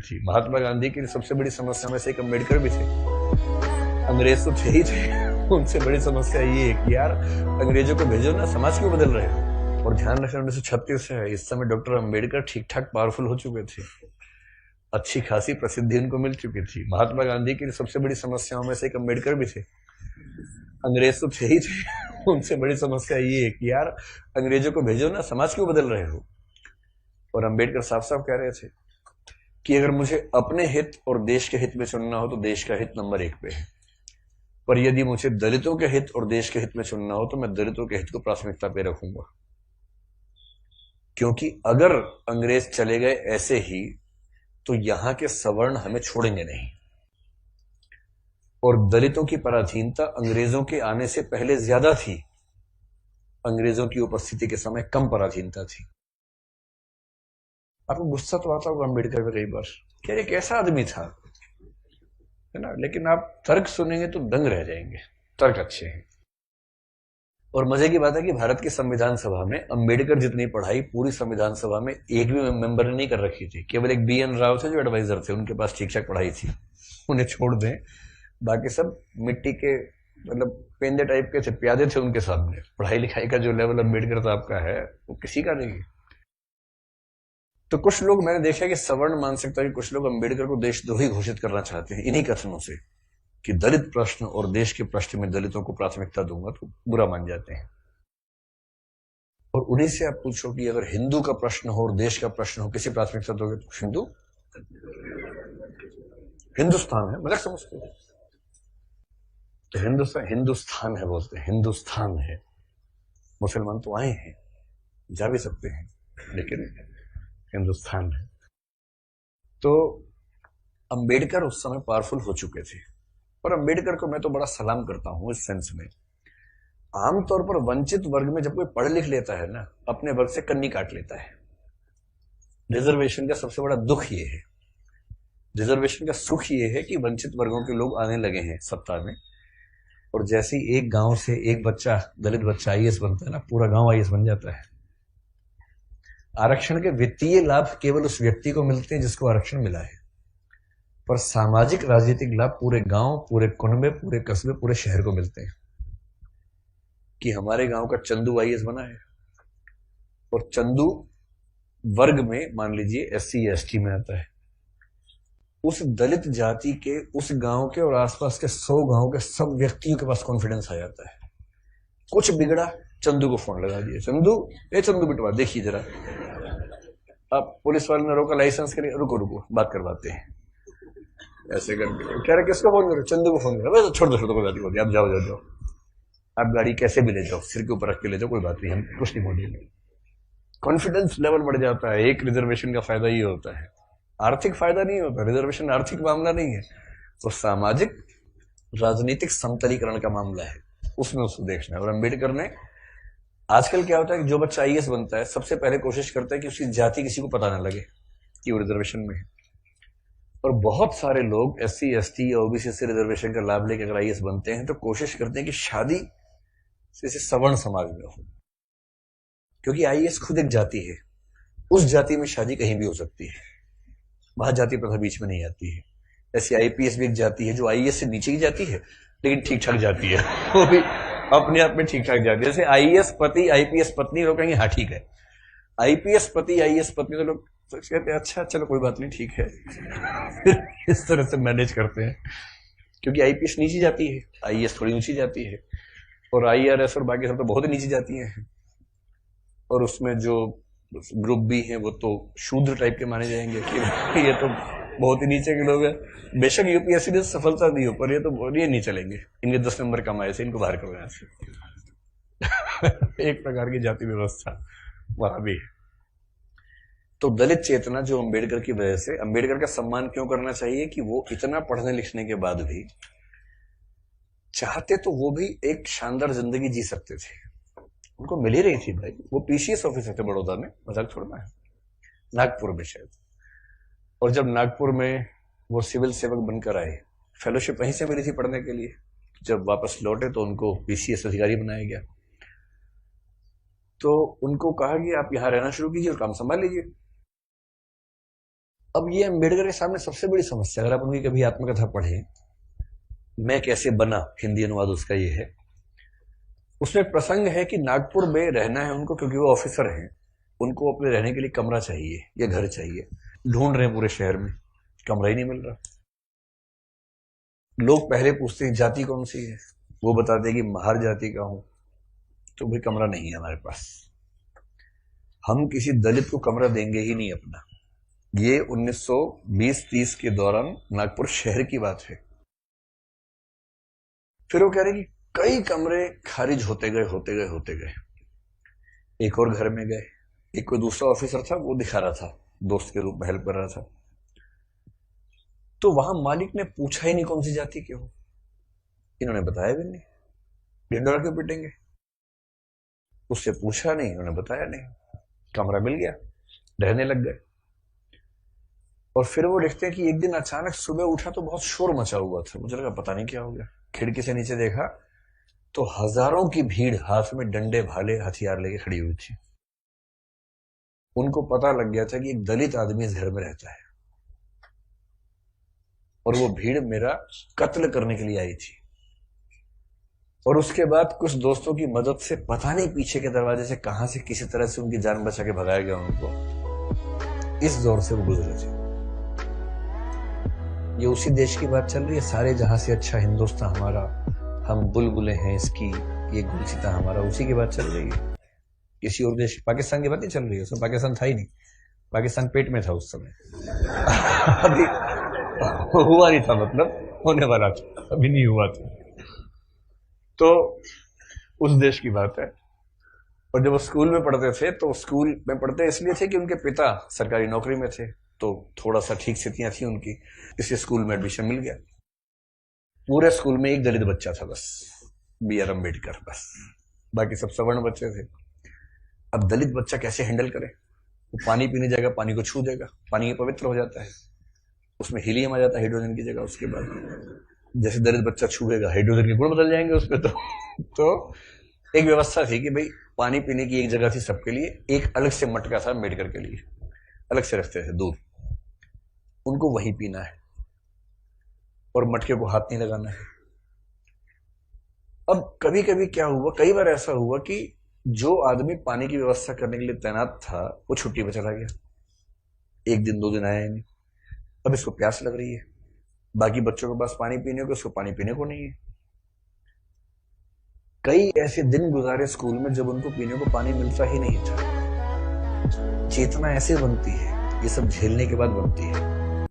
थी। महात्मा गांधी की सबसे बड़ी समस्या में से एक अम्बेडकर भी थे। अंग्रेज तो थे ही थे, उनसे बड़ी समस्या ये है कि यार अंग्रेजों को भेजो ना, समाज क्यों बदल रहे हो। और ध्यान रखना 1936 है, इस समय डॉक्टर अम्बेडकर ठीक ठाक पावरफुल हो चुके थे, अच्छी खासी प्रसिद्धि उनको मिल चुकी थी। महात्मा गांधी की सबसे बड़ी समस्याओं में से एक अम्बेडकर भी थे। अंग्रेज तो थे ही थे, उनसे बड़ी समस्या ये है कि यार अंग्रेजों को भेजो ना, समाज क्यों बदल रहे हो। और अम्बेडकर साफ साफ कह रहे थे कि अगर मुझे अपने हित और देश के हित में चुनना हो तो देश का हित नंबर 1 पे है, पर यदि मुझे दलितों के हित और देश के हित में चुनना हो तो मैं दलितों के हित को प्राथमिकता पे रखूंगा। क्योंकि अगर अंग्रेज चले गए ऐसे ही तो यहां के सवर्ण हमें छोड़ेंगे नहीं, और दलितों की पराधीनता अंग्रेजों के आने से पहले ज्यादा थी, अंग्रेजों की उपस्थिति के समय कम पराधीनता थी। आपको गुस्सा तो आता होगा अम्बेडकर में कई बार, क्या ये कैसा आदमी था, है ना, लेकिन आप तर्क सुनेंगे तो दंग रह जाएंगे, तर्क अच्छे हैं। और मजे की बात है कि भारत की संविधान सभा में अम्बेडकर जितनी पढ़ाई पूरी संविधान सभा में एक भी मेंबर ने नहीं कर रखी थी। केवल एक BN राव थे जो एडवाइजर थे, उनके पास ठीक ठाक पढ़ाई थी, उन्हें छोड़ दें, बाकी सब मिट्टी के मतलब पेंदे टाइप के थे, प्यादे थे उनके सामने। पढ़ाई लिखाई का जो लेवल अम्बेडकर साहब का है वो किसी का नहीं है। तो कुछ लोग मैंने देखा कि सवर्ण मानसिकता के कुछ लोग अम्बेडकर को देशद्रोही घोषित करना चाहते हैं इन्हीं कथनों से कि दलित प्रश्न और देश के प्रश्न में दलितों को प्राथमिकता दूंगा तो बुरा मान जाते हैं। और उन्हीं से आप पूछो कि अगर हिंदू का प्रश्न हो और देश का प्रश्न हो, किसी प्राथमिकता दोगे तो हिंदू, हिंदुस्तान है, मजाक समझते हो तो हिंदुस्तान है बोलते हैं, हिंदुस्तान है। मुसलमान तो आए हैं, जा भी सकते हैं, लेकिन हिंदुस्तान है। तो अंबेडकर उस समय पावरफुल हो चुके थे, और अंबेडकर को मैं तो बड़ा सलाम करता हूं इस सेंस में। आमतौर पर वंचित वर्ग में जब कोई पढ़ लिख लेता है ना, अपने वर्ग से कन्नी काट लेता है। रिजर्वेशन का सबसे बड़ा दुख ये है, रिजर्वेशन का सुख ये है कि वंचित वर्गों के लोग आने लगे हैं सत्ता में, और जैसे ही एक गांव से एक बच्चा, दलित बच्चा IAS बनता है ना, पूरा गांव IAS बन जाता है। आरक्षण के वित्तीय लाभ केवल उस व्यक्ति को मिलते हैं जिसको आरक्षण मिला है, पर सामाजिक राजनीतिक लाभ पूरे गांव, पूरे कुनबे, पूरे कस्बे, पूरे शहर को मिलते हैं। कि हमारे गांव का चंदू IAS बना है, और चंदू वर्ग में मान लीजिए SC या ST में आता है, उस दलित जाति के उस गांव के और आसपास के 100 गांव के सब व्यक्तियों के पास कॉन्फिडेंस आ जाता है। कुछ बिगड़ा, चंदू को फोन लगा दिया, चंदू बिटवा देखिए जरा। अब पुलिस वाले ने रोका, लाइसेंस के लिए, रुको रुको बात करवाते हैं, ऐसे करके कह रहे किसको फोन करो, चंदू को फोन करो। छोड़ दो कोई बात नहीं, आप जाओ, आप गाड़ी कैसे भी ले जाओ, सिर के ऊपर रख के ले जाओ, कोई बात नहीं, हम कुछ नहीं बोलेंगे। कॉन्फिडेंस लेवल बढ़ जाता है। एक रिजर्वेशन का फायदा ये होता है, आर्थिक फायदा नहीं होता, रिजर्वेशन आर्थिक मामला नहीं है, तो सामाजिक राजनीतिक समतलीकरण का मामला है, उसमें उसको देखना है। और अम्बेडकर ने, आजकल क्या होता है कि जो बच्चा IAS बनता है सबसे पहले कोशिश करता है कि उसकी जाति किसी को पता ना लगे कि वो रिजर्वेशन में है। और बहुत सारे लोग SC ST या OBC से रिजर्वेशन का लाभ लेकर अगर IAS बनते हैं तो कोशिश करते हैं कि शादी जैसे सवर्ण समाज में हो, क्योंकि IAS खुद एक जाति है, उस जाति में शादी कहीं भी हो सकती है, वहां जाति प्रथा बीच में नहीं आती है। ऐसे IPS भी एक जाति है जो IAS से नीचे की जाती है लेकिन ठीक ठाक जाती है, वो भी अपने आप में ठीक ठाक जाती है। जैसे IAS पति IPS पत्नी, लोग कहेंगे हाँ ठीक है, IPS पति IAS पत्नी, तो लोग कहते हैं अच्छा चलो कोई बात नहीं ठीक है इस तरह से मैनेज करते हैं, क्योंकि IPS नीची जाती है, IAS थोड़ी ऊंची जाती है, और IRS और बाकी सब तो बहुत ही नीची जाती हैं, और उसमें जो ग्रुप भी हैं वो तो शूद्र टाइप के माने जाएंगे कि ये तो बहुत ही नीचे के लोग हैं। बेशक UPSC ने सफलता दी हो, पर ये तो ये नहीं चलेंगे, इनके 10 नंबर कम आए से, इनको बाहर करो यहाँ से एक प्रकार की जाति व्यवस्था वहां भी है। तो दलित चेतना जो अम्बेडकर की वजह से, अम्बेडकर का सम्मान क्यों करना चाहिए कि वो इतना पढ़ने लिखने के बाद भी चाहते तो वो भी एक शानदार जिंदगी जी सकते थे, उनको मिल ही रही थी भाई। वो PCS ऑफिसर थे बड़ौदा में, मजाक छोड़ना है, नागपुर में शायद। और जब नागपुर में वो सिविल सेवक बनकर आए, फेलोशिप वहीं से मिली थी पढ़ने के लिए, जब वापस लौटे तो उनको PCS अधिकारी बनाया गया। तो उनको कहा कि आप यहां रहना शुरू कीजिए और काम संभाल लीजिए। अब ये अम्बेडकर के सामने सबसे बड़ी समस्या, अगर आप उनकी कभी आत्मकथा पढ़े, मैं कैसे बना, हिंदी अनुवाद उसका ये है, उसमें प्रसंग है कि नागपुर में रहना है उनको क्योंकि वो ऑफिसर हैं, उनको अपने रहने के लिए कमरा चाहिए या घर चाहिए, ढूंढ रहे हैं पूरे शहर में, कमरा ही नहीं मिल रहा। लोग पहले पूछते हैं जाति कौन सी है, वो बताते हैं कि महार जाति का हूं, तो भाई कमरा नहीं है हमारे पास, हम किसी दलित को कमरा देंगे ही नहीं अपना। ये 1920-30 के दौरान नागपुर शहर की बात है। फिर वो कह रहे कि कई कमरे खारिज होते गए। एक और घर में गए, एक कोई दूसरा ऑफिसर था, वो दिखा रहा था, दोस्त के रूप में हेल्प कर रहा था, तो वहां मालिक ने पूछा ही नहीं कौन सी जाति के हो, इन्होंने बताया भी नहीं, ढिंडोरा क्यों पिटेंगे, उससे पूछा नहीं, उन्होंने बताया नहीं, कमरा मिल गया, रहने लग गए। और फिर वो देखते हैं कि एक दिन अचानक सुबह उठा तो बहुत शोर मचा हुआ था, मुझे लगा पता नहीं क्या हो गया, खिड़की से नीचे देखा तो हजारों की भीड़ हाथ में डंडे भाले हथियार लेके खड़ी हुई थी। उनको पता लग गया था कि एक दलित आदमी इस घर में रहता है और वो भीड़ मेरा कत्ल करने के लिए आई थी। और उसके बाद कुछ दोस्तों की मदद से पता नहीं पीछे के दरवाजे से कहां से किसी तरह से उनकी जान बचा के भगाया गया उनको। इस दौर से वो गुजरे थे। ये उसी देश की बात चल रही है, सारे जहां से अच्छा हिंदुस्तान हमारा, हम बुलबुलें हैं इसकी, ये गुलसिता हमारा, उसी की बात चल रही है। किसी और देश, पाकिस्तान की बात नहीं चल रही है, उसमें पाकिस्तान था ही नहीं, पाकिस्तान पेट में था उस समय अभी हुआ नहीं था, मतलब होने वाला था, अभी नहीं हुआ था। तो उस देश की बात है। और जब वो स्कूल में पढ़ते थे तो स्कूल में पढ़ते इसलिए थे कि उनके पिता सरकारी नौकरी में थे, तो थोड़ा सा ठीक स्थितियां थी उनकी, इसलिए स्कूल में एडमिशन मिल गया। पूरे स्कूल में एक दलित बच्चा था बस, B.R. अम्बेडकर, बस, बाकी सब सवर्ण बच्चे थे। अब दलित बच्चा कैसे हैंडल करे, वो पानी पीने जाएगा, पानी को छू देगा, पानी पवित्र हो जाता है, उसमें हीलियम आ जाता है हाइड्रोजन की जगह। उसके बाद जैसे दलित बच्चा छुएगा हाइड्रोजन के गुण बदल जाएंगे उसमें। तो एक व्यवस्था थी कि भाई पानी पीने की एक जगह थी सबके लिए, एक अलग से मटका था अम्बेडकर के लिए, अलग से रखते थे दूर, उनको वहीं पीना है और मटके को हाथ नहीं लगाना है। अब कभी कभी क्या हुआ, कई बार ऐसा हुआ कि जो आदमी पानी की व्यवस्था करने के लिए तैनात था वो छुट्टी पे चला गया, एक दिन 2 दिन आया नहीं। अब इसको प्यास लग रही है, बाकी बच्चों के पास पानी पीने को, उसको पानी पीने को नहीं है। कई ऐसे दिन गुजारे स्कूल में जब उनको पीने को पानी मिलता ही नहीं था। चेतना ऐसे बनती है, ये सब झेलने के बाद बनती है।